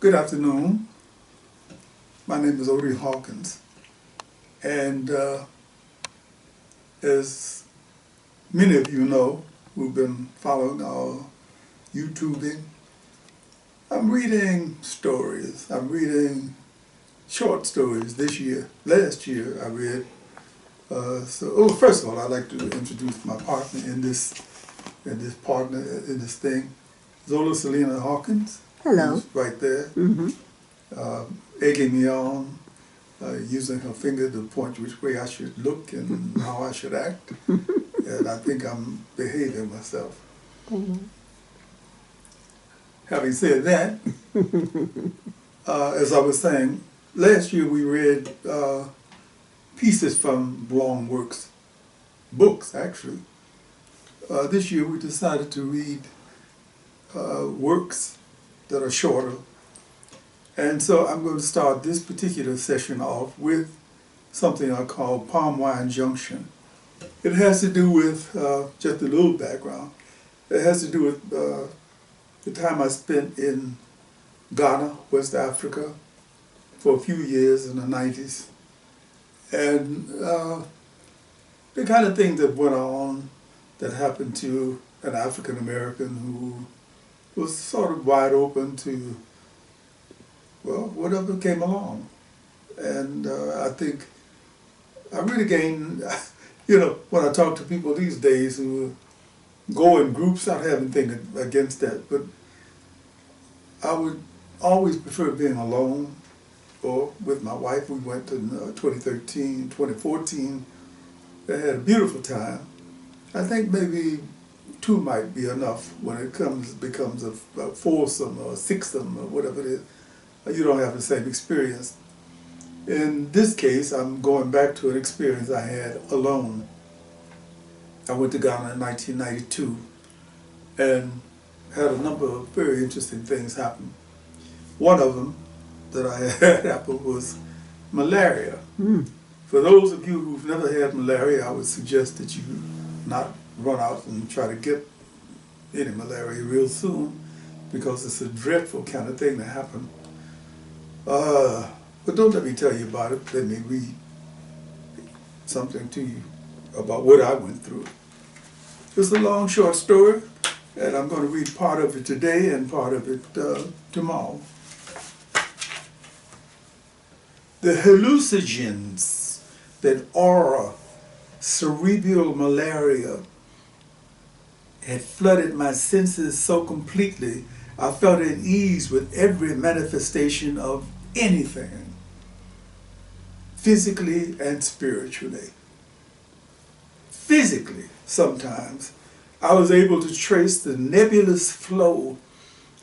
Good afternoon. My name is Odie Hawkins, and as many of you know who've been following our YouTubing, I'm reading stories. I'm reading short stories this year. Last year I read, first of all, I'd like to introduce my partner in this thing, Zola Salena-Hawkins. Hello. Who's right there. Mm-hmm. Egging me on, using her finger to point which way I should look and how I should act. And I think I'm behaving myself. Mm-hmm. Having said that, as I was saying, last year we read pieces from long books actually. This year we decided to read works that are shorter. And so I'm going to start this particular session off with something I call Palm Wine Junction. It has to do with, just a little background, it has to do with the time I spent in Ghana, West Africa, for a few years in the 90s. And the kind of things that went on that happened to an African American who was sort of wide open to, well, whatever came along. And I think I really gained, when I talk to people these days who go in groups, I don't have anything against that, but I would always prefer being alone or with my wife. We went to 2013, 2014. I had a beautiful time. I think maybe two might be enough when it becomes a foursome or a sixsome or whatever it is. You don't have the same experience. In this case, I'm going back to an experience I had alone. I went to Ghana in 1992 and had a number of very interesting things happen. One of them that I had happen was malaria. Mm. For those of you who've never had malaria, I would suggest that you not run out and try to get any malaria real soon, because it's a dreadful kind of thing to happen. But don't let me tell you about it. Let me read something to you about what I went through. It's a long, short story, and I'm going to read part of it today and part of it tomorrow. The hallucinogens that aura cerebral malaria had flooded my senses so completely, I felt at ease with every manifestation of anything, physically and spiritually. Physically, sometimes, I was able to trace the nebulous flow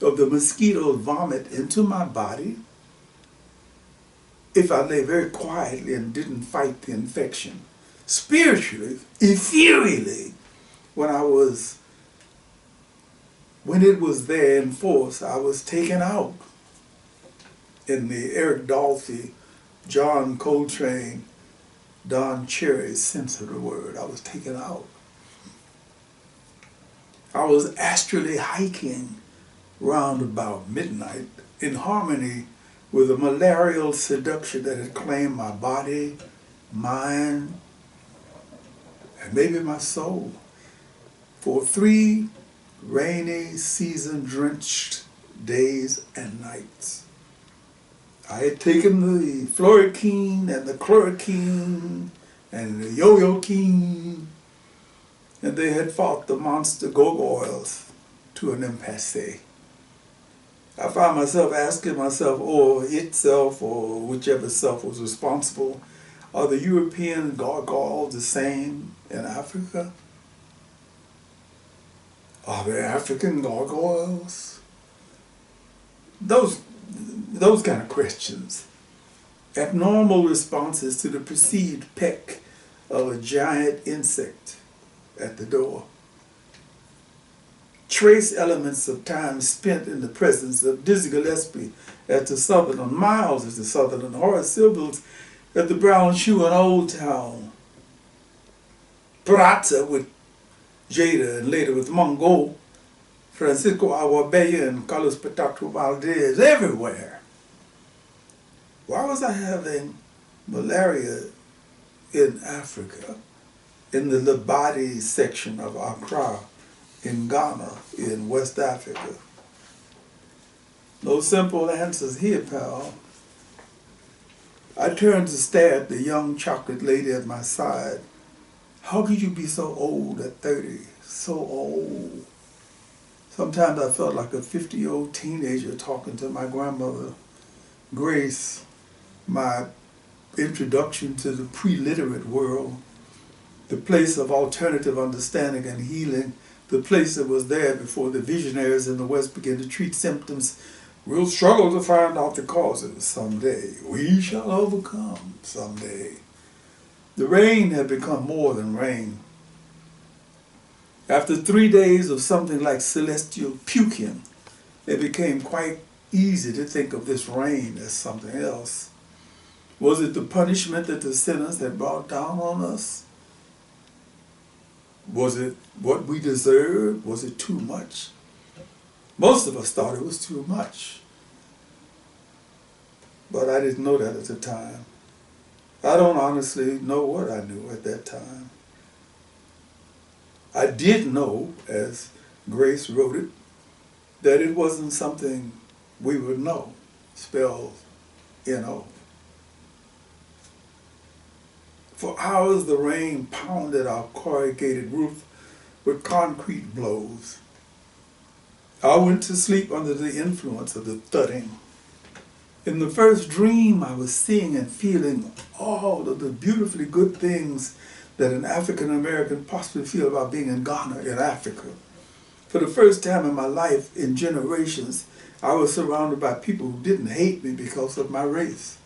of the mosquito vomit into my body if I lay very quietly and didn't fight the infection. Spiritually, ethereally, when it was there in force, I was taken out. In the Eric Dolphy, John Coltrane, Don Cherry sense of the word, I was taken out. I was astrally hiking round about midnight in harmony with the malarial seduction that had claimed my body, mind, and maybe my soul for 3 rainy, season-drenched days and nights. I had taken the fluoroquine and the chloroquine and the yo-yo-quine, and they had fought the monster gargoyles to an impasse. I found myself asking myself, or itself, or whichever self was responsible, are the European gargoyles the same in Africa? Are there African gargoyles? Those kind of questions. Abnormal responses to the perceived peck of a giant insect at the door. Trace elements of time spent in the presence of Dizzy Gillespie at the Sutherland, Miles at the Sutherland, Horace Silvers at the Brown Shoe in Old Town, Prata with Jada and later with Mungo Francisco Aguabella and Carlos Petato Valdez, everywhere. Why was I having malaria in Africa, in the Labadi section of Accra, in Ghana, in West Africa? No simple answers here, pal. I turned to stare at the young chocolate lady at my side. How could you be so old at 30? So old. Sometimes I felt like a 50-year-old teenager talking to my grandmother, Grace, my introduction to the pre-literate world, the place of alternative understanding and healing, the place that was there before the visionaries in the West began to treat symptoms. We'll struggle to find out the causes someday. We shall overcome someday. The rain had become more than rain. After 3 days of something like celestial puking, it became quite easy to think of this rain as something else. Was it the punishment that the sinners had brought down on us? Was it what we deserved? Was it too much? Most of us thought it was too much. But I didn't know that at the time. I don't honestly know what I knew at that time. I did know, as Grace wrote it, that it wasn't something we would know, spelled N-O. For hours the rain pounded our corrugated roof with concrete blows. I went to sleep under the influence of the thudding. In the first dream I was seeing and feeling all of the beautifully good things that an African American possibly feel about being in Ghana, in Africa. For the first time in my life, in generations, I was surrounded by people who didn't hate me because of my race.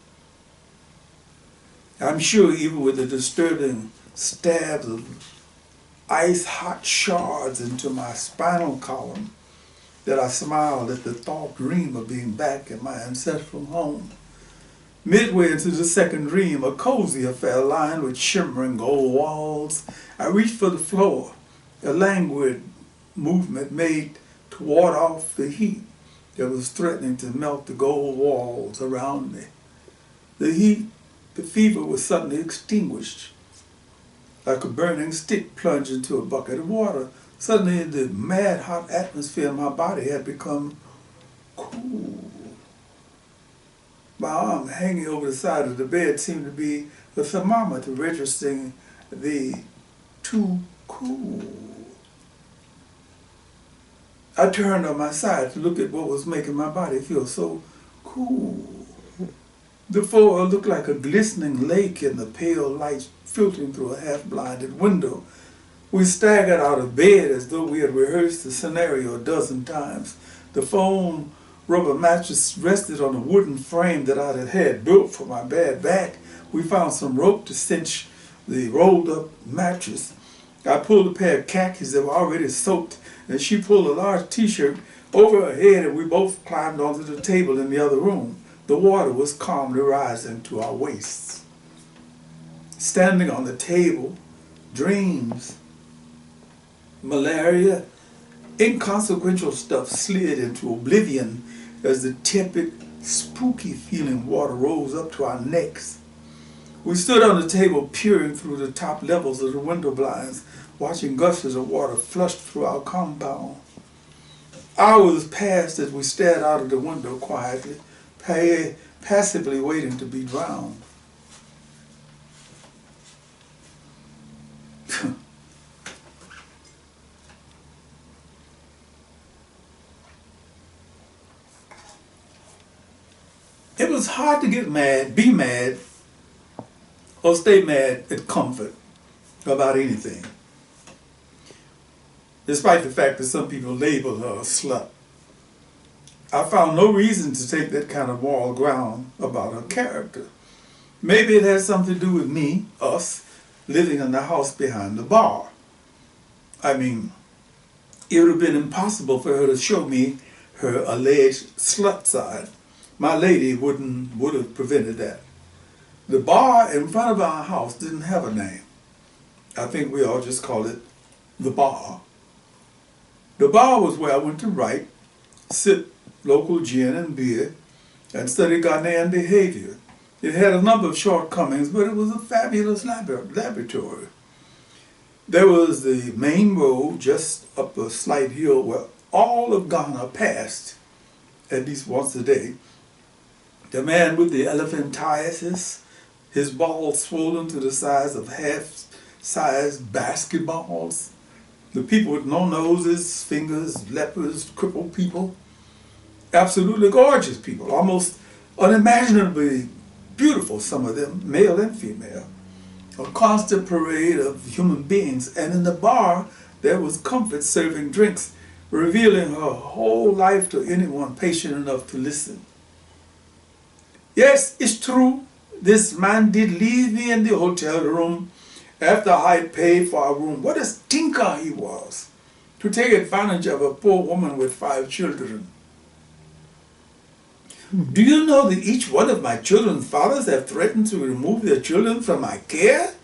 I'm sure even with the disturbing stabs of ice-hot shards into my spinal column, that I smiled at the thought dream of being back in my ancestral home. Midway into the second dream, a cozy affair lined with shimmering gold walls, I reached for the floor, a languid movement made to ward off the heat that was threatening to melt the gold walls around me. The heat, the fever was suddenly extinguished. Like a burning stick plunged into a bucket of water, suddenly the mad hot atmosphere in my body had become cool. My arm hanging over the side of the bed seemed to be a thermometer registering the too cool. I turned on my side to look at what was making my body feel so cool. The floor looked like a glistening lake in the pale light filtering through a half-blinded window. We staggered out of bed as though we had rehearsed the scenario a dozen times. The foam rubber mattress rested on a wooden frame that I had built for my bad back. We found some rope to cinch the rolled up mattress. I pulled a pair of khakis that were already soaked, and she pulled a large t-shirt over her head, and we both climbed onto the table in the other room. The water was calmly rising to our waists. Standing on the table, dreams, malaria, inconsequential stuff slid into oblivion as the tepid, spooky feeling water rose up to our necks. We stood on the table peering through the top levels of the window blinds, watching gushes of water flush through our compound. Hours passed as we stared out of the window quietly, passively waiting to be drowned. It was hard to get mad, be mad, or stay mad at comfort about anything, despite the fact that some people label her a slut. I found no reason to take that kind of moral ground about her character. Maybe it has something to do with me, us, living in the house behind the bar. I mean, it would have been impossible for her to show me her alleged slut side. My lady would have prevented that. The bar in front of our house didn't have a name. I think we all just called it the bar. The bar was where I went to write, sip local gin and beer, and study Ghanaian behavior. It had a number of shortcomings, but it was a fabulous laboratory. There was the main road just up a slight hill where all of Ghana passed, at least once a day. The man with the elephantiasis, his balls swollen to the size of half-sized basketballs. The people with no noses, fingers, lepers, crippled people. Absolutely gorgeous people, almost unimaginably beautiful, some of them, male and female. A constant parade of human beings, and in the bar there was comfort serving drinks, revealing her whole life to anyone patient enough to listen. Yes, it's true, this man did leave me in the hotel room after I had paid for a room. What a stinker he was, to take advantage of a poor woman with 5 children. Do you know that each one of my children's fathers have threatened to remove their children from my care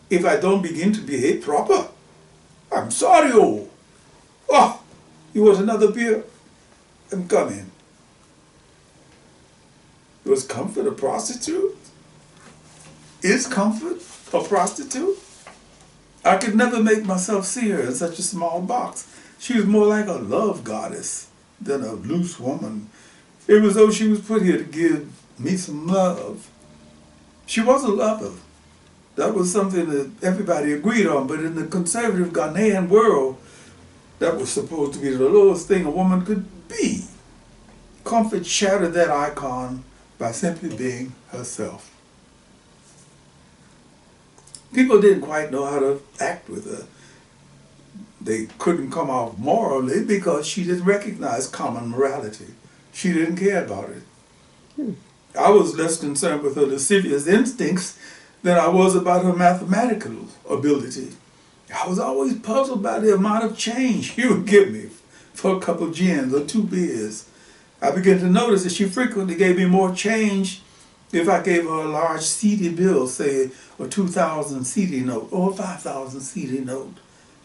if I don't begin to behave proper? I'm sorry, oh, you want another beer? I'm coming. Was comfort a prostitute? Is comfort a prostitute? I could never make myself see her in such a small box. She was more like a love goddess than a loose woman. It was as though she was put here to give me some love. She was a lover. That was something that everybody agreed on, but in the conservative Ghanaian world, that was supposed to be the lowest thing a woman could be. Comfort shattered that icon by simply being herself. People didn't quite know how to act with her. They couldn't come off morally because she didn't recognize common morality. She didn't care about it. I was less concerned with her lascivious instincts than I was about her mathematical ability. I was always puzzled by the amount of change she would give me for a couple of gins or 2 beers. I began to notice that she frequently gave me more change if I gave her a large CD bill, say a 2,000 CD note or a 5,000 CD note.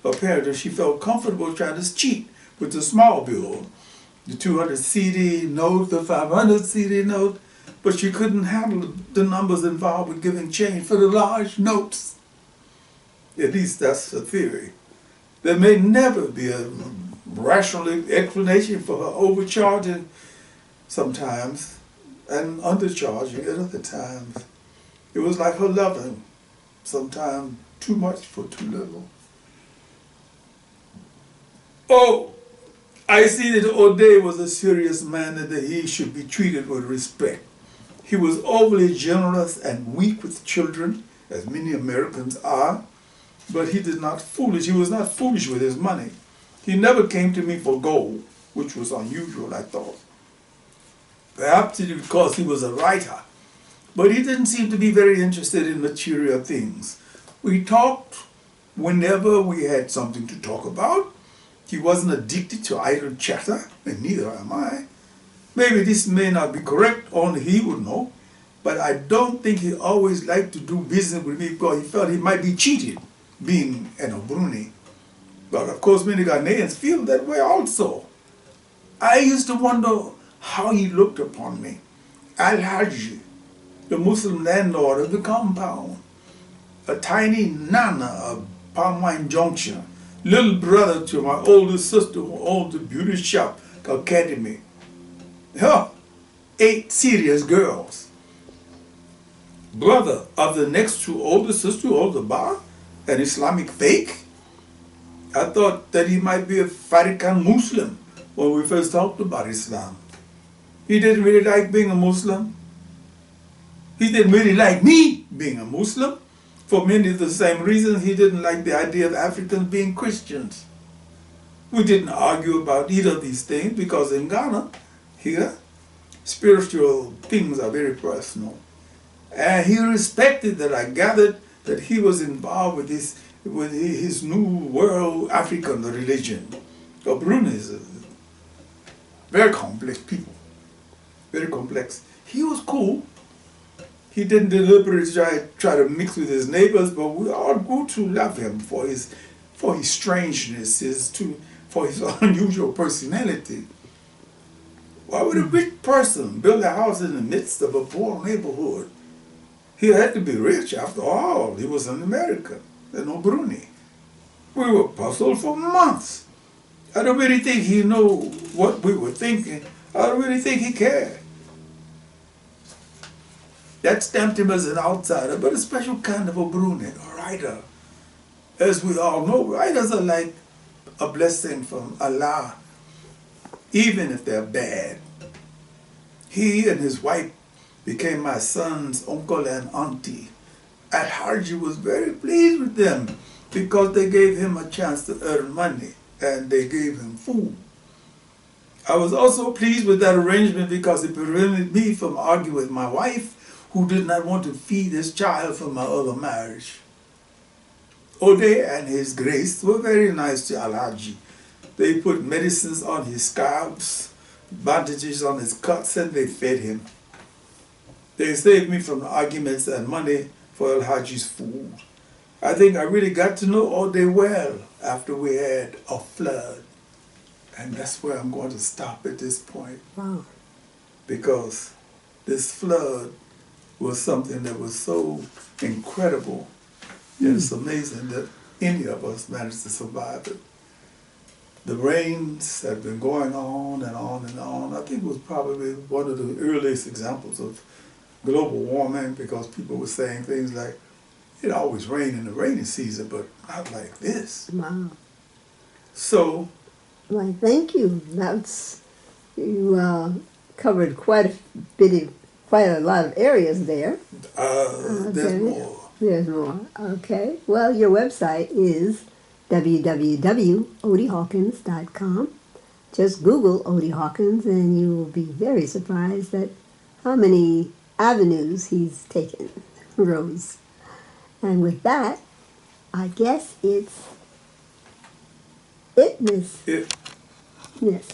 Apparently she felt comfortable trying to cheat with the small bill, the 200 CD note, the 500 CD note, but she couldn't handle the numbers involved with giving change for the large notes. At least that's a theory. There may never be a rational explanation for her overcharging sometimes and undercharging at other times. It was like her loving, sometimes too much for too little. Oh, I see that Odie was a serious man and that he should be treated with respect. He was overly generous and weak with children, as many Americans are, but he was not foolish with his money. He never came to me for gold, which was unusual, I thought. Perhaps it was because he was a writer, but he didn't seem to be very interested in material things. We talked whenever we had something to talk about. He wasn't addicted to idle chatter, and neither am I. Maybe this may not be correct, only he would know, but I don't think he always liked to do business with me because he felt he might be cheated, being an Obruni. But of course many Ghanaians feel that way also. I used to wonder how he looked upon me. Al-Haji, the Muslim landlord of the compound, a tiny nana of Palm Wine Junction, little brother to my older sister who owned the beauty shop Academy. 8 serious girls. Brother of the next 2 older sisters who owned the bar, an Islamic fake. I thought that he might be a Farrakhan Muslim when we first talked about Islam. He didn't really like being a Muslim. He didn't really like me being a Muslim. For many of the same reasons he didn't like the idea of Africans being Christians. We didn't argue about either of these things because in Ghana, here, spiritual things are very personal. And he respected that I gathered that he was involved with his new world African religion. Brunei is very complex people, very complex. He was cool. He didn't deliberately try to mix with his neighbors, but we all grew to love him for his strangeness, for his unusual personality. Why would a rich person build a house in the midst of a poor neighborhood? He had to be rich after all. He was in America, in Brunei. We were puzzled for months. I don't really think he knew what we were thinking. I don't really think he cared. That stamped him as an outsider, but a special kind of a Brunei, a writer. As we all know, writers are like a blessing from Allah, even if they're bad. He and his wife became my son's uncle and auntie. Al-Haji was very pleased with them because they gave him a chance to earn money and they gave him food. I was also pleased with that arrangement because it prevented me from arguing with my wife, who did not want to feed his child from my other marriage. Odie and his grace were very nice to Al-Haji. They put medicines on his scalps, bandages on his cuts, and they fed him. They saved me from arguments and money for Al-Haji's food. I think I really got to know Odie well after we had a flood. And that's where I'm going to stop at this point. Wow. Because this flood was something that was so incredible. It's amazing that any of us managed to survive it. The rains have been going on and on and on. I think it was probably one of the earliest examples of global warming because people were saying things like, it always rained in the rainy season, but not like this. Wow. So, Well, thank you. You covered quite a lot of areas there. there's more. There's more. Okay. Well, your website is www.odiehawkins.com. Just Google Odie Hawkins and you will be very surprised at how many avenues he's taken, roads. And with that, I guess it's it, Miss. It, Yes.